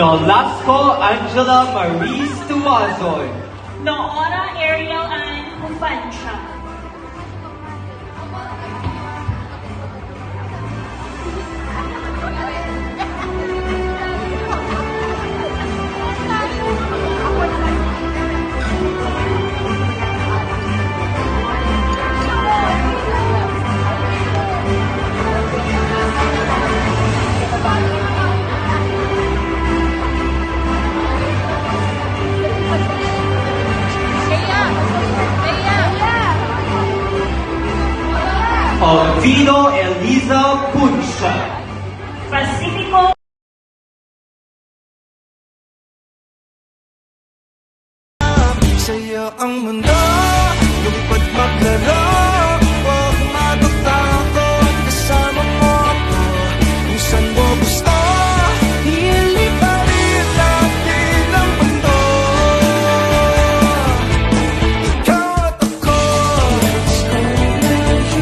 Nolasco Angela Marie Stuazon. Noora Ariel Ann Ufansha. Vino Eliza Punsha. Pacifico Sa'yo ang mundo